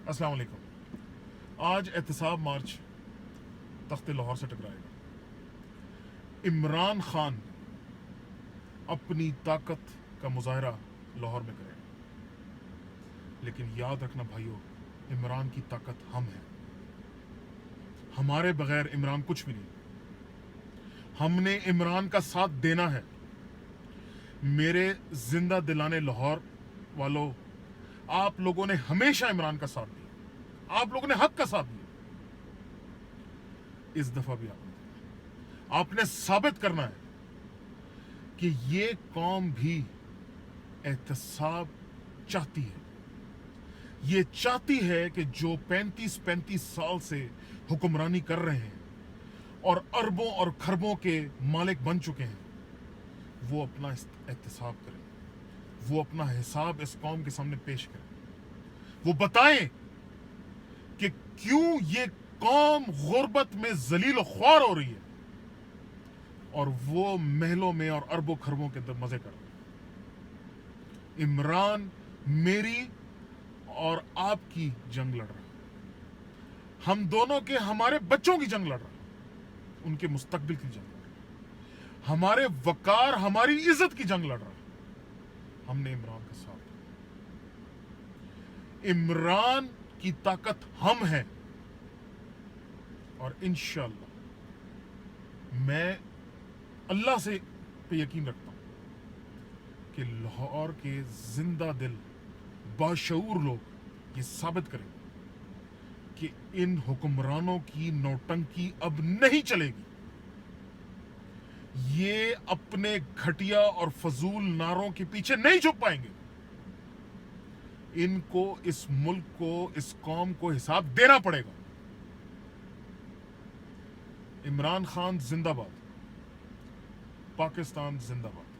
السلام علیکم۔ آج احتساب مارچ تخت لاہور سے ٹکرائے گا۔ عمران خان اپنی طاقت کا مظاہرہ لاہور میں کرے گا، لیکن یاد رکھنا بھائیو، عمران کی طاقت ہم ہیں۔ ہمارے بغیر عمران کچھ بھی نہیں۔ ہم نے عمران کا ساتھ دینا ہے۔ میرے زندہ دلانے لاہور والوں، آپ لوگوں نے ہمیشہ عمران کا ساتھ دیا، آپ لوگوں نے حق کا ساتھ دیا۔ اس دفعہ بھی آپ نے ثابت کرنا ہے کہ یہ قوم بھی احتساب چاہتی ہے۔ یہ چاہتی ہے کہ جو 35 سال سے حکمرانی کر رہے ہیں اور اربوں اور کھربوں کے مالک بن چکے ہیں، وہ اپنا احتساب کریں، وہ اپنا حساب اس قوم کے سامنے پیش کریں، وہ بتائیں کہ کیوں یہ قوم غربت میں ذلیل و خوار ہو رہی ہے اور وہ محلوں میں اور اربوں کھربوں کے مزے کر رہے ہیں۔ عمران میری اور آپ کی جنگ لڑ رہا ہے، ہم دونوں کے، ہمارے بچوں کی جنگ لڑ رہا ہے، ان کے مستقبل کی جنگ لڑ رہا ہے، ہمارے وقار، ہماری عزت کی جنگ لڑ رہا ہے۔ ہم نے عمران کا ساتھ دیا۔ عمران کی طاقت ہم ہیں، اور انشاءاللہ میں اللہ سے پہ یقین رکھتا ہوں کہ لاہور کے زندہ دل باشعور لوگ یہ ثابت کریں گے کہ ان حکمرانوں کی نوٹنکی اب نہیں چلے گی۔ یہ اپنے گھٹیا اور فضول نعروں کے پیچھے نہیں چھپ پائیں گے۔ ان کو، اس ملک کو، اس قوم کو حساب دینا پڑے گا۔ عمران خان زندہ باد، پاکستان زندہ باد۔